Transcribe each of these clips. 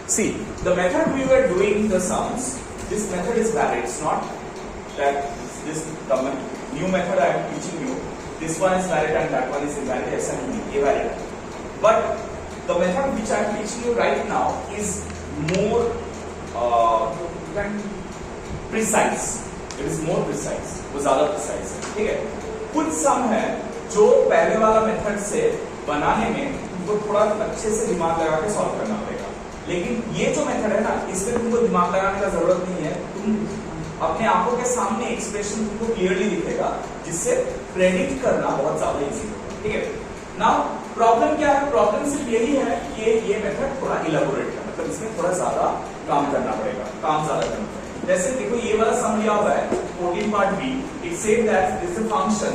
See, the method we were doing the sums, this method is valid. It's not that this the new method I am teaching you, this one is valid and that one is invalid. ऐसा नहीं, ये valid है. But the method which I am teaching you right now is more precise. It is more precise. वो ज़्यादा precise है. ठीक है? कुछ sum है जो पहले वाला method से बनाने में तुमको थोड़ा अच्छे से दिमाग लगा के सॉल्व करना पड़ेगा. लेकिन ये जो मेथड है ना, इसमें तुमको दिमाग लगाने का जरूरत नहीं है. तुम अपने आंखों के सामने एक्सप्रेशन तुमको क्लियरली दिखेगा, जिससे प्रेडिक्ट करना बहुत ज्यादा इजी होगा. ठीक है. नाउ प्रॉब्लम क्या है? प्रॉब्लम सिर्फ यही है कि ये मेथड थोड़ा इलेबोरेट है, मतलब इसमें थोड़ा ज्यादा काम करना पड़ेगा, काम ज्यादा करना पड़ेगा. जैसे देखो ये वाला सम लिया हुआ है 14 part B. It said that this is a function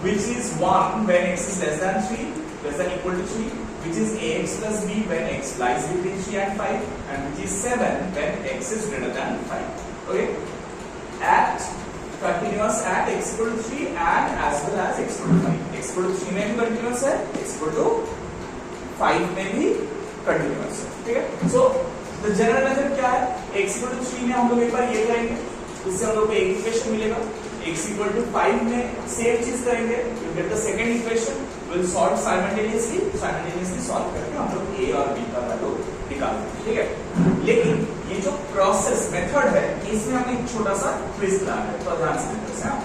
which is 1 when x is less than 3 less than equal to 3, which is ax plus b when x lies between 3 and 5, and which is 7 when x is greater than 5. Okay, at continuous at x equal to 3 and as well as x equal to 5. x equal to 3 में भी continuous है, x equal to 5 में भी continuous है. ठीक है. so the general method क्या है? x equal to 3 में हम लोग एक बार ये करेंगे, उससे हम लोग को एक इक्वेशन मिलेगा. x equal to 5 में सेम चीज करेंगे, you get the second equation, will solve simultaneously solve करके हम लोग a और b का वैल्यू निकालेंगे. ठीक है. लेकिन ये जो प्रोसेस मेथड है, इसमें हमने एक छोटा सा ट्विस्ट लाना है, तो ध्यान से देखो.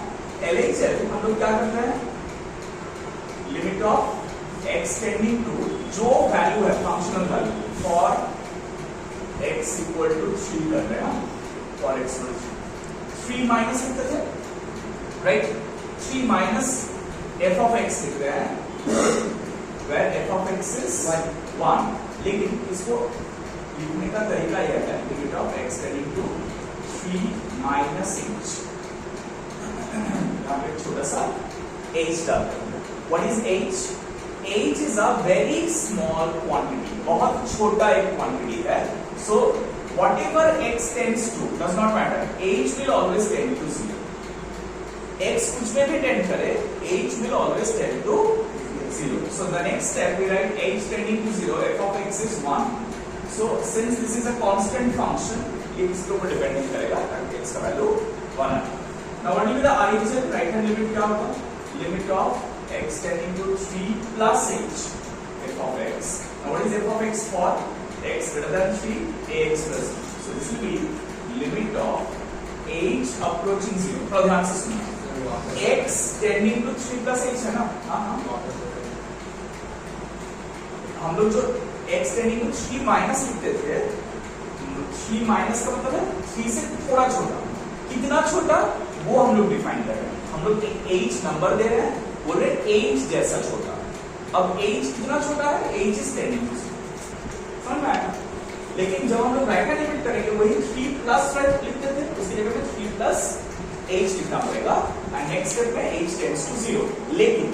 LHL हम लोग क्या करते हैं? Limit of x tending to जो वैल्यू है functional value for x equal to 3 कर रहे हैं. For x equal to 3 minus लिखते थे, right. 3 minus f of x लिख रहे हैं, where f of x is 1. लेकिन इसको लिखने का तरीका यह है, limit of x tending to 3 minus h. यहाँ पे छोटा सा h डालते हैं. What is h? h is a very small quantity, बहुत छोटा एक क्वांटिटी है. So whatever x tends to does not matter, h will always tend to 0. x कुछ में भी टेंड करे, h will always tend to 0. So the next step we write h tending to 0, f of x is 1. So since this is a constant function, ये इसके ऊपर depend नहीं करेगा, x का वैल्यू 1 है. Now what will be the RHL? Right hand limit क्या होगा? Limit of x tending to 3 plus h, f of x. Now what is f of x for? x greater than 3, ax plus b. So this will be limit of h approaching 0. थोड़ा ध्यान से सुनिए. x tending to 3 plus h है ना. हम लोग जो x tending to 3 minus लिखते थे, 3 माइनस का मतलब है 3 से थोड़ा छोटा. कितना छोटा वो हम लोग डिफाइन कर रहे हैं. हम लोग एक h नंबर दे रहे हैं, बोल रहे हैं h जैसा छोटा. अब h कितना छोटा है? h is tending to 0. समझ में आया? लेकिन जब हम लोग राइट हैंड लिमिट करेंगे, वही 3 प्लस लिखते थे, उसकी जगह में 3 प्लस h लिखना पड़ेगा. एंड नेक्स्ट स्टेप में h टेंड्स टू 0. लेकिन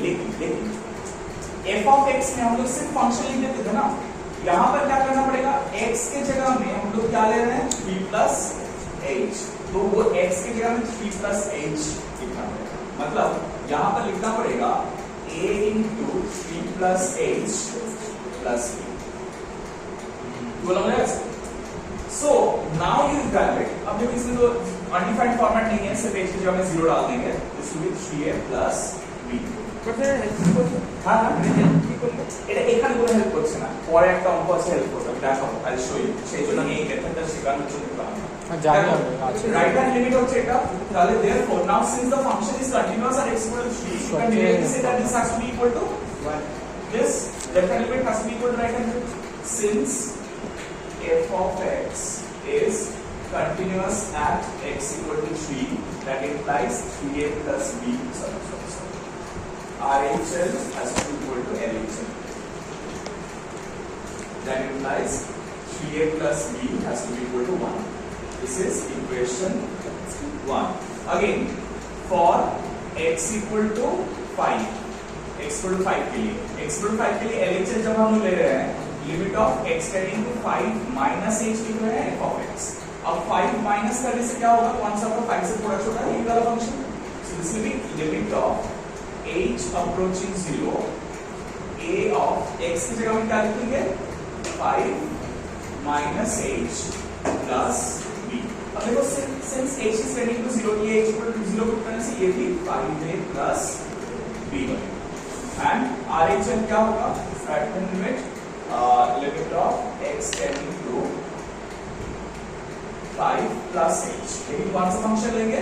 f of x में हम लोग सिर्फ फंक्शन लिख देते थे ना. यहाँ पर क्या करना पड़ेगा? x के जगह में हम लोग क्या ले रहे हैं? 3 प्लस h. तो वो x की जगह में 3 प्लस h लिखना पड़ेगा. मतलब यहाँ पर लिखना पड़ेगा a into 3 plus h plus b. बोला मुझे ऐसे. So now you evaluate. अब जब इसमें तो undefined format नहीं है, सिर्फ h की जगह में 0 डाल देंगे. This will be 3a plus b. हाँ এটা এখানে কোনো হেল্প করছে না, পরে একটা অঙ্ক আছে হেল্প করবে. দেখো I'll show you. সেই জন্য আমি এই মেথডটা শেখানোর জন্য বললাম. রাইট হ্যান্ড লিমিট হচ্ছে এটা. তাহলে therefore now since the function is continuous and x equal to 3, you can directly say that this has to be equal to 1. This left hand limit has to be equal to right hand limit. Since f of x is continuous at x equal to 3, that implies 3a plus b. RHL has to be equal to LHL. That implies 3a plus b has to be equal to 1. This is equation 1. Again, for x equal to 5, x equal to 5 के लिए LHL जब हम ले रहे हैं, limit of x tending to 5 minus h लिख रहे हैं f of x. अब 5 माइनस करने से क्या होगा? कौन सा होगा? 5 से थोड़ा छोटा है ये वाला function. So this will be limit of h approaching 0, a of x की जगह में क्या लिखेंगे? 5 माइनस एच प्लस बी। अब देखो since H is tending to 0, ये एच इक्वल टू 0 पुट करने से ये भी 5a प्लस बी बनेगा। एंड आर एच एन क्या होगा? Fraction limit of x tending to 5 plus h, लेकिन कौन सा फंक्शन लेंगे?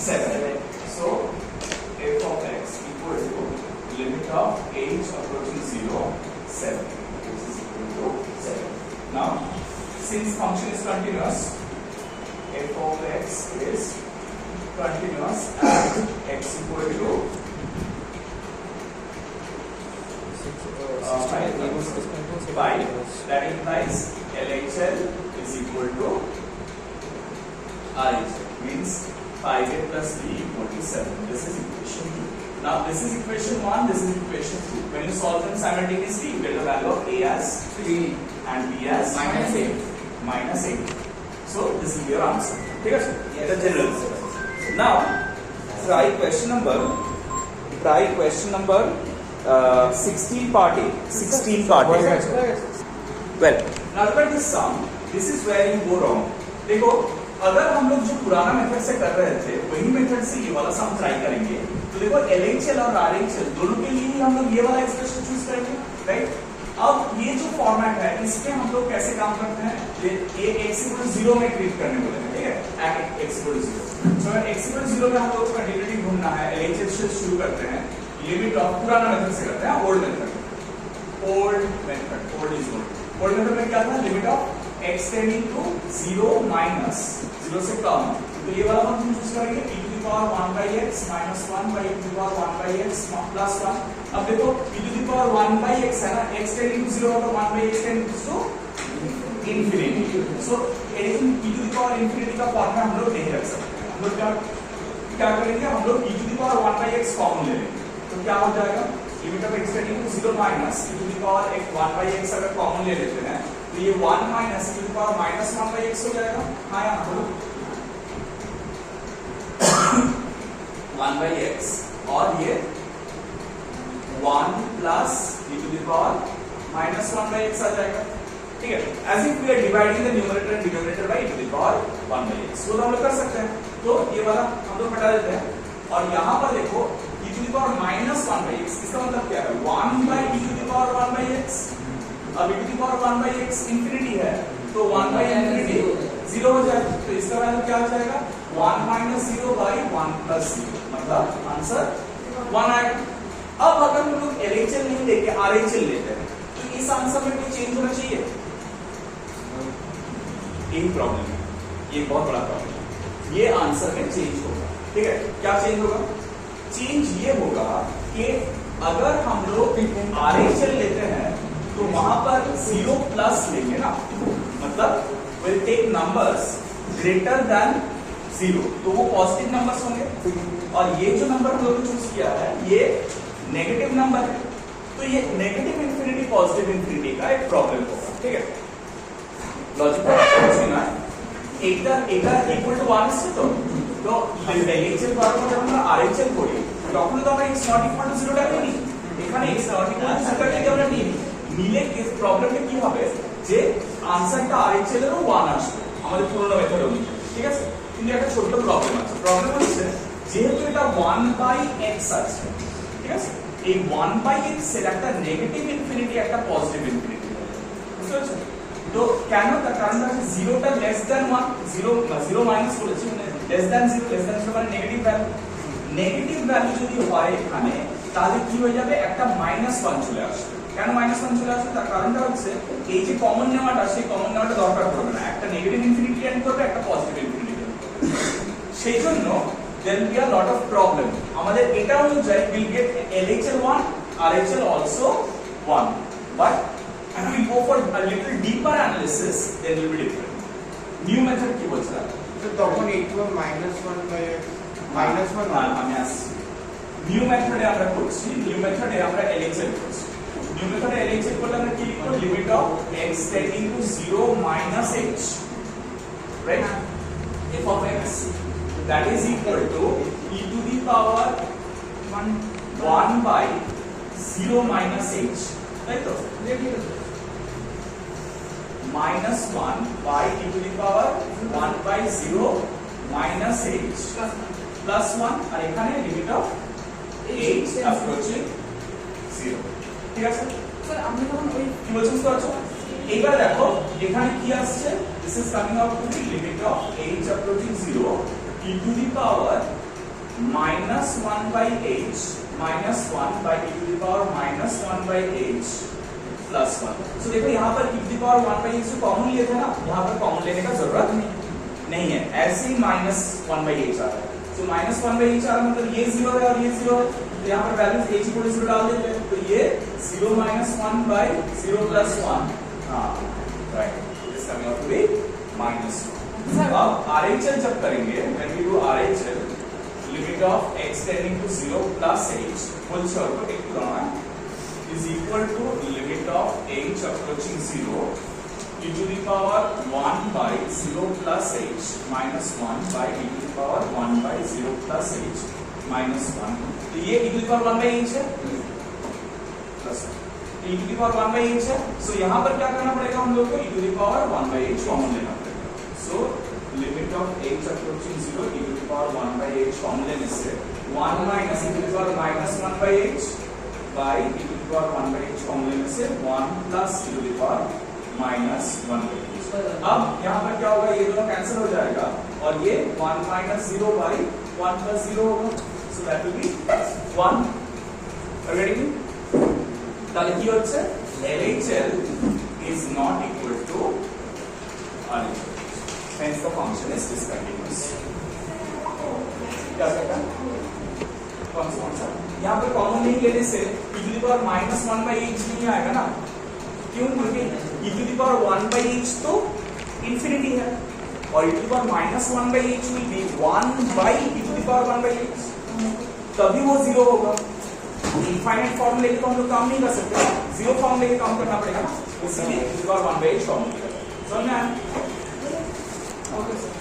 7। सो f of x equal to limit of h approaching 0, 7, which is equal to 7. Now, since function is continuous, f of x is continuous at x equal to 5. That implies LHL is equal to RHL, means 5a plus b equal to 7. This is equation 2. Now this is equation 1, this is equation 2. When you solve them simultaneously, you get the value of a as 3 and b as minus 8. So this will be your answer. Okay, the general answer. Now try question number 16 part A. 16 part A. Well, now look at this sum. This is where you go wrong. देखो, अगर हम लोग जो पुराना method से कर रहे थे वही मेथड से ये वाला सम ट्राई करेंगे, तो देखो LHL और RHL दोनों के लिए ही हम लोग ये वाला एक्सप्रेशन चूज करेंगे, राइट? अब ये जो फॉर्मेट है इसमें हम लोग कैसे काम करते हैं? ये x इक्वल 0 में ट्रीट करने बोले हैं, ठीक है? Eight x equal 0। सो अगर x इक्वल 0 में हम लोग को डेरिवेटिव ढूंढना है, LHL से शुरू करते हैं, लिमिट ऑफ पुराना मेथड से करते हैं, ओल्ड मेथड। ओल्ड मेथड में क्या था? Limit of x tending to 0 minus 0 से कम, तो ये वाला फंक्शन चूज करेंगे e to the power 1 by x minus 1 by e to the power 1 by x plus 1। अब देखो e to the power 1 by x है ना, x टेंडिंग टू 0 होगा, 1 by x tending to infinity. So anything e to the power infinity का form हम लोग नहीं रख सकते। हम लोग क्या करेंगे? हम लोग e to the power 1 by x common ले लेंगे, तो क्या हो जाएगा? Limit of x tending to 0 minus e to the power 1 by x अगर कॉमन ले लेते हैं तो ये 1 minus e to the power minus 1 by x हो जाएगा। हाँ यहाँ बोलो 1 by x, और ये 1 plus e to the power minus 1 by x आ जाएगा, ठीक है? As if we are dividing the numerator and denominator by e to the power 1 by x, वो हम लोग कर सकते हैं। तो ये वाला हम लोग हटा देते हैं, और यहाँ पर देखो e to the power minus 1 by x, इसका मतलब क्या है? 1 by e to the power 1 by x। अब e to the power 1 by x infinity है, तो 1 by इंफिनिटी 0 हो जाएगा, तो इसका वैल्यू क्या हो जाएगा? 1 minus 0 by 1 plus 0, मतलब आंसर 1 आएगा। अब अगर हम लोग LHL नहीं लेके RHL लेते हैं, तो इस आंसर में कोई चेंज होना चाहिए? यही प्रॉब्लम है, ये बहुत बड़ा प्रॉब्लम है। ये आंसर में चेंज होगा, ठीक है? क्या चेंज होगा? चेंज ये होगा कि अगर हम लोग RHL लेते हैं तो वहां पर 0 प्लस लेंगे ना, मतलब will take numbers greater than 0, तो वो पॉजिटिव नंबर्स होंगे। और ये जो नंबर हम लोगों ने चूज किया है ये नेगेटिव नंबर है, तो ये नेगेटिव इंफिनिटी पॉजिटिव इंफिनिटी का एक प्रॉब्लम होगा, ठीक है? लॉजिक समझना है। এটা ইকুয়াল টু 1 আছে তো LHL করার পর যখন আমরা RHL করি তখন তো আমরা x নট ইকুয়াল টু 0 টাকে নিই, এখানে x নট ইকুয়াল টু 0 টাকে আমরা নিই, নিলে কেস প্রবলেমটা কি হবে যে আনসারটা RHL এরও 1 আসবে আমাদের পুরনো মেথড অনুযায়ী, ঠিক আছে? কিন্তু একটা ছোট প্রবলেম আছে। প্রবলেম হচ্ছে যেহেতু এটা 1 বাই x আছে, ঠিক আছে? এই 1 বাই x এর একটা নেগেটিভ ইনফিনিটি একটা পজিটিভ ইনফিনিটি, বুঝতে পারছো? তো কেন? তার কারণটা হচ্ছে 0টা লেস দ্যান 1, 0 মাইনাস বলেছি, মানে লেস দ্যান 0 মানে নেগেটিভ ভ্যালু। নেগেটিভ ভ্যালু যদি হয় এখানে তাহলে কি হয়ে যাবে? একটা -1 চলে আসবে। কেন -1 চলে আসবে? তার কারণটা হচ্ছে এই যে কমন নেওয়াটা, সেই কমন নেওয়াটা দরকার পড়বে না, একটা নেগেটিভ ইনফিনিটি এন্ড করবে, একটা পজিটিভ ইনফিনিটি এন্ড করবে। সেই জন্য there will be a lot of problem। আমাদের এটা অনুযায়ী will get LHL 1, RHL also 1, but if we go for a little deeper analysis then will be different। new method কি বলছে? তো তখন equal -1 by -1 না, আমি আসছি। নিউ মেথডে আমরা করছি, নিউ মেথডে আমরা LHL করছি। নিউ মেথডে LHL করলে আমরা কি লিখব? Limit of x tending to 0 minus h, right? f of x that is equal to e to the power 1 by 0 minus h, right? Minus 1 by e to the power 1 by 0 minus h plus 1 আর এখানে limit of h approaching 0 ঠিক আছে sir আমরা যখন ওই কি বলছেন বুঝতে পারছো এইবার দেখো এখানে কি আসছে this is coming out to the limit of h approaching 0 e to the power minus 1 by h minus 1 by e to the power minus 1 by h plus 1 so देखो यहाँ पर e to the power 1 by h को common लिए थे ना यहाँ पर common लेने का जरूरत नहीं है ऐसे ही minus 1 by h आ रहा है so minus 1 by h आ रहा है मतलब ये 0 है और ये 0 है तो यहाँ पर वैल्यूज h इक्वल टू 0 डाल देते हैं तो ये 0 minus 1 by 0 plus 1 हाँ right this coming out to be minus 1 अब RHL जब करेंगे when we do RHL limit of x tending to 0 plus h whole circle is equal to limit of h approaching 0 e to the power 1 by 0 plus h minus 1 by e to the power 1 by 0 plus h minus 1 तो ये e to the power 1 by h है plus e to the power 1 by h है so यहाँ पर क्या करना पड़ेगा हम लोग को e to the power 1 by h common लेना पड़ेगा so limit of h approaching 0 e to the power 1 by h common लेने से 1 minus e to the power minus 1 by h by e to the power 1 by h common लेने से 1 plus e to the power minus 1 by h अब यहाँ पर क्या होगा ये दोनों कैंसिल हो जाएगा और ये 1 minus 0 by 1 plus 0 होगा so that will be 1 ready তাহলে কি হচ্ছে LHL is not equal to RHL hence the function is discontinuous क्या कहता है कौन सा यहाँ पर कॉमन नहीं लेने से e to the power minus 1 by h नहीं आएगा ना क्यों क्योंकि e to the power 1 by h तो इंफिनिटी है और e to the power minus 1 by h will be 1 by e to the power 1 by h तभी वो 0 होगा इनफाइनाइट फॉर्म लेके तो हम लोग काम नहीं कर सकते जीरो फॉर्म लेके काम करना पड़ेगा ना इसलिए e to the power 1 by h form लेगा समझ में आया ओके सर